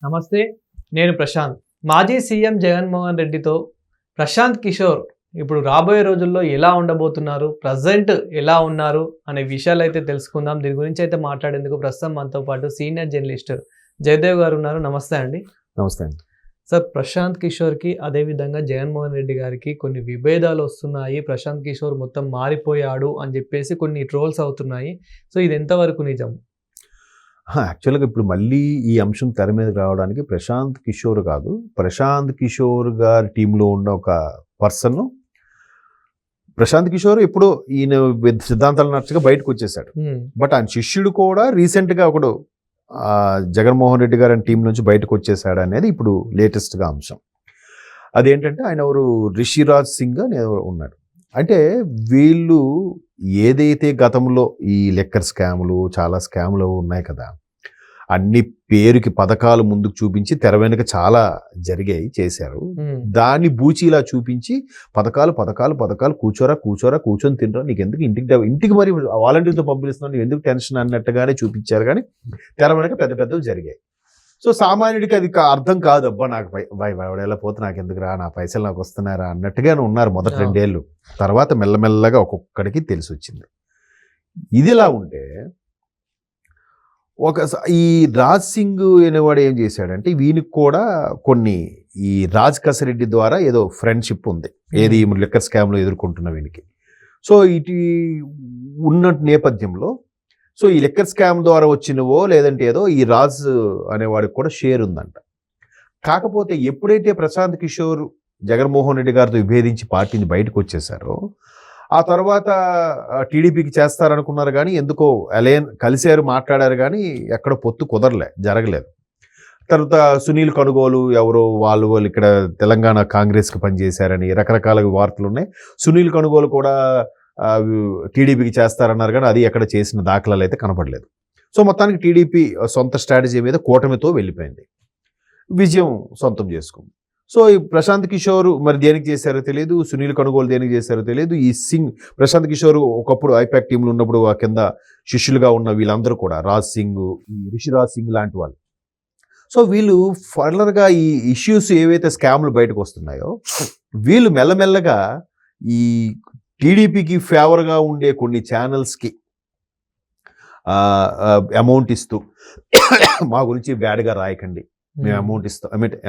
నమస్తే. నేను ప్రశాంత్. మాజీ సీఎం జగన్మోహన్ రెడ్డితో ప్రశాంత్ కిషోర్ ఇప్పుడు రాబోయే రోజుల్లో ఎలా ఉండబోతున్నారు, ప్రజెంట్ ఎలా ఉన్నారు అనే విషయాలైతే తెలుసుకుందాం. దీని గురించి అయితే మాట్లాడేందుకు ప్రస్తుతం మనతో పాటు సీనియర్ జర్నలిస్ట్ జయదేవ్ గారు ఉన్నారు. నమస్తే అండి. నమస్తే అండి. సార్, ప్రశాంత్ కిషోర్కి అదేవిధంగా జగన్మోహన్ రెడ్డి గారికి కొన్ని విభేదాలు వస్తున్నాయి. ప్రశాంత్ కిషోర్ మొత్తం మారిపోయాడు అని చెప్పేసి కొన్ని ట్రోల్స్ అవుతున్నాయి. సో ఇది ఎంతవరకు నిజం? యాక్చువల్గా ఇప్పుడు మళ్ళీ ఈ అంశం తెర మీద రావడానికి ప్రశాంత్ కిషోర్ కాదు, ప్రశాంత్ కిషోర్ గారి టీంలో ఉన్న ఒక పర్సన్. ప్రశాంత్ కిషోర్ ఎప్పుడో ఈయన సిద్ధాంతాలు నచ్చగా బయటకు వచ్చేసాడు. బట్ ఆయన శిష్యుడు కూడా రీసెంట్గా ఒకడు జగన్మోహన్ రెడ్డి గారి టీం నుంచి బయటకు వచ్చేసాడు అనేది ఇప్పుడు లేటెస్ట్గా అంశం. అదేంటంటే ఆయన ఎవరు రిషిరాజ్ సింగ్ అని ఎవరు ఉన్నాడు. అంటే వీళ్ళు ఏదైతే గతంలో ఈ లెక్కర్ స్కాములు చాలా స్కాములు ఉన్నాయి కదా, అన్ని పేరుకి పథకాలు ముందుకు చూపించి తెర వెనుక చాలా జరిగాయి చేశారు. దాన్ని బూచీలా చూపించి పథకాలు పథకాలు పథకాలు కూర్చొని తినరా, నీకు ఎందుకు ఇంటికి మరి వాలంటీర్తో పంపిస్తున్నావు, నువ్వు ఎందుకు టెన్షన్ అన్నట్టుగానే చూపించారు. కానీ తెర వెనుక పెద్ద పెద్దవి జరిగాయి. సో సామాన్యుడికి అది అర్థం కాదు. అబ్బా నాకు వాడేలా పోతే నాకు ఎందుకురా, నా పైసలు నాకు వస్తున్నారా అన్నట్టుగానే ఉన్నారు మొదటి 2 ఏళ్ళు. తర్వాత మెల్లమెల్లగా ఒక్కొక్కడికి తెలిసి వచ్చింది. ఇదిలా ఉంటే ఈ రాజ్ సింగ్ అనేవాడు ఏం చేశాడంటే, వీనికి కూడా కొన్ని ఈ రాజ్ కసిరెడ్డి ద్వారా ఏదో ఫ్రెండ్షిప్ ఉంది, ఏది లిక్కర్ స్కామ్లో ఎదుర్కొంటున్న వీనికి. సో ఇటు ఉన్న నేపథ్యంలో సో ఈ లిక్కర్ స్కామ్ ద్వారా వచ్చినవో లేదంటే ఏదో ఈ రాజ్ అనేవాడికి కూడా షేర్ ఉందంట. కాకపోతే ఎప్పుడైతే ప్రశాంత్ కిషోర్ జగన్మోహన్ రెడ్డి గారితో విభేదించి పార్టీని బయటకు వచ్చేసారో, ఆ తర్వాత టీడీపీకి చేస్తారనుకున్నారు కానీ ఎందుకో కలిశారు, మాట్లాడారు కానీ ఎక్కడ పొత్తు జరగలేదు. తర్వాత సునీల్ కనుగోలు ఎవరో వాళ్ళు ఇక్కడ తెలంగాణ కాంగ్రెస్కి పనిచేశారని రకరకాల వార్తలు ఉన్నాయి. సునీల్ కనుగోలు కూడా టీడీపీకి చేస్తారన్నారు కానీ అది ఎక్కడ చేసిన దాఖలాలు అయితే కనపడలేదు. సో మొత్తానికి టీడీపీ సొంత స్ట్రాటజీ మీద కూటమితో వెళ్ళిపోయింది, విజయం సొంతం చేసుకుంది. సో ఈ ప్రశాంత్ కిషోర్ మరి దేనికి చేశారో తెలియదు, సునీల్ కనుగోలు దేనికి చేశారో తెలియదు. ఈ ప్రశాంత్ కిషోర్ ఒకప్పుడు ఐపాక్ టీంలో ఉన్నప్పుడు ఆ కింద శిష్యులుగా ఉన్న వీళ్ళందరూ కూడా రాజ్ సింగ్, రిషిరాజ్ సింగ్ లాంటి వాళ్ళు. సో వీళ్ళు ఫర్దర్గా ఈ ఇష్యూస్ ఏవైతే స్కామ్లు బయటకు వస్తున్నాయో వీళ్ళు మెల్లమెల్లగా ఈ టీడీపీకి ఫేవర్గా ఉండే కొన్ని ఛానల్స్కి అమౌంట్ ఇస్తూ మా గురించి బ్యాడ్గా రాయకండి, మేము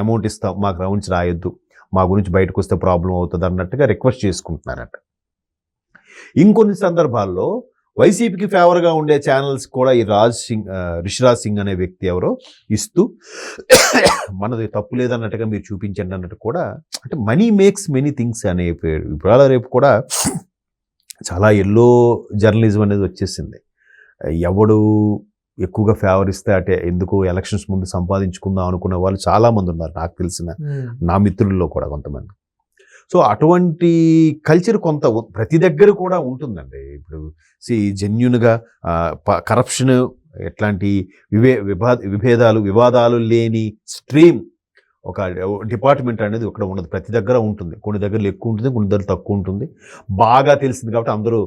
అమౌంట్ ఇస్తాం, మాకు రౌండ్స్ రాయొద్దు, మా గురించి బయటకు వస్తే ప్రాబ్లం అవుతుంది అన్నట్టుగా రిక్వెస్ట్ చేసుకుంటున్నారట. ఇంకొన్ని సందర్భాల్లో వైసీపీకి ఫేవర్గా ఉండే ఛానల్స్ కూడా ఈ రిషిరాజ్ సింగ్ అనే వ్యక్తి ఎవరో ఇస్తూ మనది తప్పు లేదన్నట్టుగా మీరు చూపించండి అన్నట్టు కూడా. అంటే మనీ మేక్స్ మెనీ థింగ్స్ అనే ఇవాళ రేపు కూడా చాలా ఎల్లో జర్నలిజం అనేది వచ్చేసింది. ఎవడు ఎక్కువగా ఫేవర్ ఇస్తే అంటే ఎందుకు ఎలక్షన్స్ ముందు సంపాదించుకుందాం అనుకునే వాళ్ళు చాలామంది ఉన్నారు, నాకు తెలిసిన నా మిత్రుల్లో కూడా కొంతమంది. సో అటువంటి కల్చర్ కొంత ప్రతి దగ్గర కూడా ఉంటుందండి. ఇప్పుడు జెన్యున్గా కరప్షన్ ఎట్లాంటి వివాదాలు లేని స్ట్రీమ్ ఒక డిపార్ట్మెంట్ అనేది ఇక్కడ ఉండదు, ప్రతి దగ్గర ఉంటుంది. కొన్ని దగ్గరలో ఎక్కువ ఉంటుంది, కొన్ని దగ్గర తక్కువ ఉంటుంది. బాగా తెలిసింది కాబట్టి అందరూ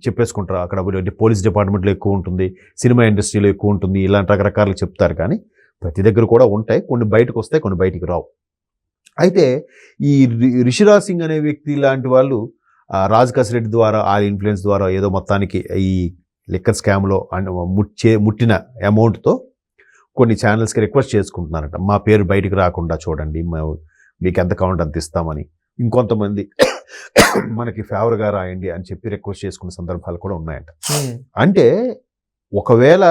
చెప్పేసుకుంటారు. అక్కడ పోలీస్ డిపార్ట్మెంట్లో ఎక్కువ ఉంటుంది, సినిమా ఇండస్ట్రీలో ఎక్కువ ఉంటుంది, ఇలాంటి రకరకాలు చెప్తారు. కానీ ప్రతి దగ్గర కూడా ఉంటాయి, కొన్ని బయటకు వస్తాయి, కొన్ని బయటికి రావు. అయితే ఈ రిషిరాజ్ సింగ్ అనే వ్యక్తి లాంటి వాళ్ళు రాజ్ కసిరెడ్డి ద్వారా ఆ ఇన్ఫ్లుయెన్స్ ద్వారా ఏదో మొత్తానికి ఈ లిక్కర్ స్కామ్లో ముట్టిన అమౌంట్తో కొన్ని ఛానల్స్కి రిక్వెస్ట్ చేసుకుంటున్నారట, మా పేరు బయటికి రాకుండా చూడండి, మీకు ఎంత కౌంట్ అంత ఇస్తామని. ఇంకొంతమంది మనకి ఫేవర్గా రాయండి అని చెప్పి రిక్వెస్ట్ చేసుకునే సందర్భాలు కూడా ఉన్నాయంట. అంటే ఒకవేళ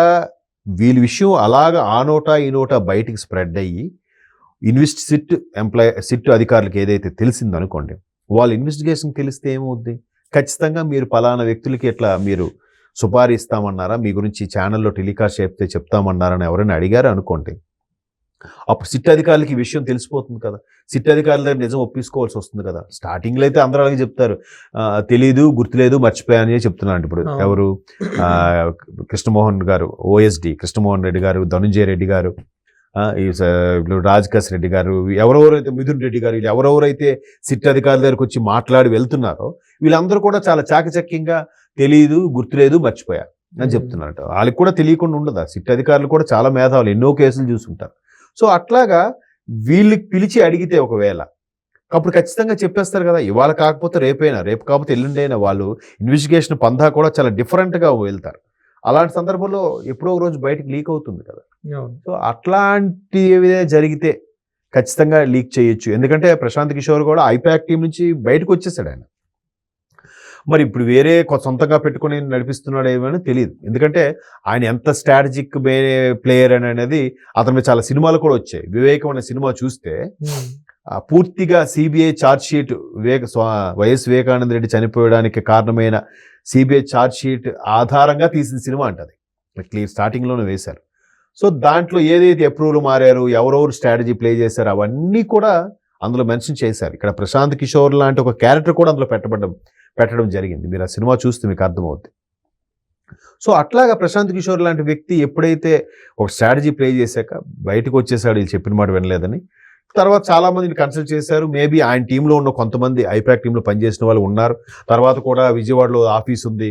వీళ్ళ విషయం అలాగా ఆ నోటా ఈ నోటా బయటికి స్ప్రెడ్ అయ్యి సిట్ అధికారులకు ఏదైతే తెలిసిందనుకోండి, వాళ్ళ ఇన్వెస్టిగేషన్ తెలిస్తే ఏమవుద్ది, ఖచ్చితంగా మీరు పలానా వ్యక్తులకి ఎట్లా మీరు సుపారీ ఇస్తామన్నారా, మీ గురించి ఛానల్లో టెలికాస్ట్ చేస్తే చెప్తామన్నారని ఎవరైనా అడిగారా అనుకోండి, అప్పుడు సిట్ అధికారులకి ఈ విషయం తెలిసిపోతుంది కదా. సిట్ అధికారుల దగ్గర నిజం ఒప్పించుకోవాల్సి వస్తుంది కదా. స్టార్టింగ్లో అయితే అందరూ అలాగే చెప్తారు, తెలీదు, గుర్తులేదు, మర్చిపోయానని చెప్తున్నాను. ఇప్పుడు ఎవరు కృష్ణమోహన్ గారు, ఓఎస్డి కృష్ణమోహన్ రెడ్డి గారు, ధనుంజయ రెడ్డి గారు, రాజ్ కసిరెడ్డి గారు, ఎవరెవరైతే మిథున్ రెడ్డి గారు, వీళ్ళు ఎవరెవరైతే సిట్ అధికారుల దగ్గరకు వచ్చి మాట్లాడి వెళ్తున్నారో వీళ్ళందరూ కూడా చాలా చాకచక్యంగా తెలీదు, గుర్తులేదు, మర్చిపోయారు అని చెప్తున్నారట. వాళ్ళకి కూడా తెలియకుండా ఉండదా? సిట్ అధికారులు కూడా చాలా మేధావులు, ఎన్నో కేసులు చూసుంటారు. సో అట్లాగా వీళ్ళకి పిలిచి అడిగితే ఒకవేళ అప్పుడు ఖచ్చితంగా చెప్పేస్తారు కదా, ఇవాళ కాకపోతే రేపైనా, రేపు కాకపోతే ఎల్లుండైనా. వాళ్ళు ఇన్వెస్టిగేషన్ పందా కూడా చాలా డిఫరెంట్గా వెళ్తారు. అలాంటి సందర్భంలో ఎప్పుడో ఒక రోజు బయటకు లీక్ అవుతుంది కదా. సో అట్లాంటివి జరిగితే ఖచ్చితంగా లీక్ చేయొచ్చు. ఎందుకంటే ప్రశాంత్ కిషోర్ కూడా ఐపాక్ టీం నుంచి బయటకు వచ్చేసాడు ఆయన. మరి ఇప్పుడు వేరే సొంతంగా పెట్టుకుని నడిపిస్తున్నాడు ఏమని తెలియదు. ఎందుకంటే ఆయన ఎంత స్ట్రాటజిక్ ప్లేయర్ అని అనేది అతని మీద చాలా సినిమాలు కూడా వచ్చాయి. వివేకం అనే సినిమా చూస్తే పూర్తిగా CBI charge sheet YS Vivekananda Reddy చనిపోయడానికి కారణమైన సిబిఐ ఛార్జ్ షీట్ ఆధారంగా తీసిన సినిమా అంటది. క్లియర్ స్టార్టింగ్లోనే వేశారు. సో దాంట్లో ఏదైతే అప్రూవల్ మారారు, ఎవరెవరు స్ట్రాటజీ ప్లే చేశారు, అవన్నీ కూడా అందులో మెన్షన్ చేశారు. ఇక్కడ ప్రశాంత్ కిషోర్ లాంటి ఒక క్యారెక్టర్ కూడా అందులో పెట్టడం జరిగింది. మీరు ఆ సినిమా చూస్తే మీకు అర్థమవుతుంది. సో అట్లాగా ప్రశాంత్ కిషోర్ లాంటి వ్యక్తి ఎప్పుడైతే ఒక స్ట్రాటజీ ప్లే చేశాక బయటకు వచ్చేసాడు, వీళ్ళు చెప్పిన మాట వినలేదని. తర్వాత చాలా మందిని కన్సల్ట్ చేశారు. మేబీ ఆయన టీంలో ఉన్న కొంతమంది ఐపాక్ టీంలో పనిచేసిన వాళ్ళు ఉన్నారు. తర్వాత కూడా విజయవాడలో ఆఫీస్ ఉంది,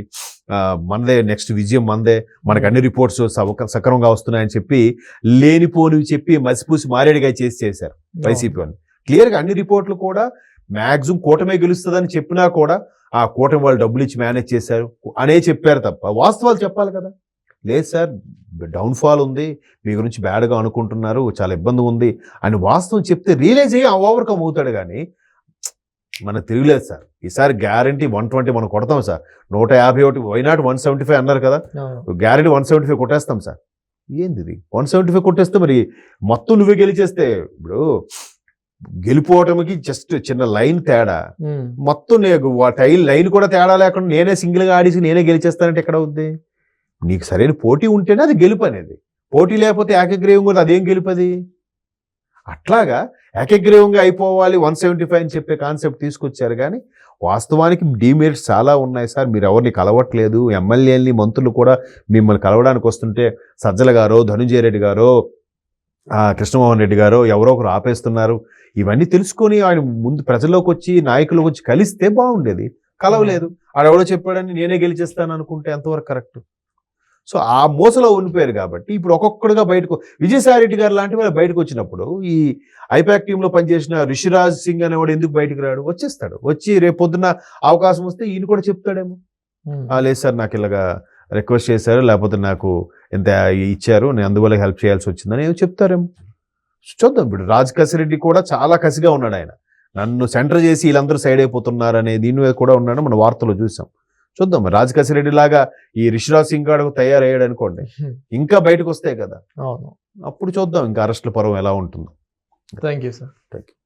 మనదే నెక్స్ట్ విజయం మనదే, మనకు అన్ని రిపోర్ట్స్ సక్రమంగా వస్తున్నాయని చెప్పి లేనిపోనివి చెప్పి మసిపూసి మారేడుగా చేశారు వైసీపీ వాళ్ళు. క్లియర్గా అన్ని రిపోర్ట్లు కూడా మ్యాక్సిమం కూటమే గెలుస్తుందని చెప్పినా కూడా ఆ కూటమి వాళ్ళు డబ్బులు ఇచ్చి మేనేజ్ చేశారు అనే చెప్పారు తప్ప వాస్తవాలు చెప్పాలి కదా. లేదు సార్, డౌన్ఫాల్ ఉంది, మీ గురించి బ్యాడ్గా అనుకుంటున్నారు, చాలా ఇబ్బంది ఉంది అని వాస్తవం చెప్తే రియలైజ్ అయ్యి ఓవర్కమ్ అవుతాడు. కానీ మనకు తిరగలేదు సార్. ఈసారి గ్యారంటీ 120 మనం కొడతాం సార్. 151 వైనాట్ 175 అన్నారు కదా, గ్యారంటీ 175 కొట్టేస్తాం సార్. ఏంది ఇది 175 కొట్టేస్తే మరి మొత్తం నువ్వే గెలిచేస్తే, ఇప్పుడు గెలిపోవటంకి జస్ట్ చిన్న లైన్ తేడా, మొత్తం టైల్ లైన్ కూడా తేడా లేకుండా నేనే సింగిల్గా ఆడేసి నేనే గెలిచేస్తానంటే ఎక్కడ ఉంది? నీకు సరైన పోటీ ఉంటేనే అది గెలుపు అనేది. పోటీ లేకపోతే ఏకగ్రీవంగా అదేం గెలుపది? అట్లాగా ఏకగ్రీవంగా అయిపోవాలి 175 అని చెప్పే కాన్సెప్ట్ తీసుకొచ్చారు. కానీ వాస్తవానికి డిమెరిట్స్ చాలా ఉన్నాయి సార్. మీరు ఎవరిని కలవట్లేదు. ఎమ్మెల్యేలని మంత్రులు కూడా మిమ్మల్ని కలవడానికి వస్తుంటే సజ్జల గారో, ధనుంజయ రెడ్డి గారో, కృష్ణమోహన్ రెడ్డి గారో ఎవరో ఒకరు ఆపేస్తున్నారు. ఇవన్నీ తెలుసుకొని ఆయన ముందు ప్రజల్లోకి వచ్చి నాయకులకు వచ్చి కలిస్తే బాగుండేది. కలవలేదు. ఆడెవడో చెప్పాడని నేనే గెలిచేస్తాను అనుకుంటే ఎంతవరకు కరెక్ట్? సో ఆ మోసలో ఉండిపోయారు. కాబట్టి ఇప్పుడు ఒక్కొక్కడుగా బయటకు విజయసాయి రెడ్డి గారు లాంటి వాళ్ళు బయటకు వచ్చినప్పుడు ఈ ఐపాక్ టీంలో పనిచేసిన రిషిరాజ్ సింగ్ అనేవాడు ఎందుకు బయటకు రాడు? వచ్చేస్తాడు. వచ్చి రేపు పొద్దున్న అవకాశం వస్తే ఈయన కూడా చెప్తాడేమో, లేదు సార్ నాకు ఇలాగా రిక్వెస్ట్ చేశారు, లేకపోతే నాకు ఎంత ఇచ్చారు, నేను అందువల్ల హెల్ప్ చేయాల్సి వచ్చిందని ఏమో చెప్తారేమో. చూద్దాం. ఇప్పుడు రాజ్ కసిరెడ్డి కూడా చాలా కసిగా ఉన్నాడు. ఆయన నన్ను సెంటర్ చేసి వీళ్ళందరూ సైడ్ అయిపోతున్నారు అనే దీని మీద కూడా ఉన్నాడు, మన వార్తలు చూసాం. చూద్దాం. రాజ్ కసిరెడ్డి లాగా ఈ రిషిరాజ్ సింగ్ గారు తయారయ్యాడు అనుకోండి, ఇంకా బయటకు వస్తాయి కదా, అప్పుడు చూద్దాం ఇంకా అరెస్టుల పర్వం ఎలా ఉంటుందో. Thank you sir. Thank you.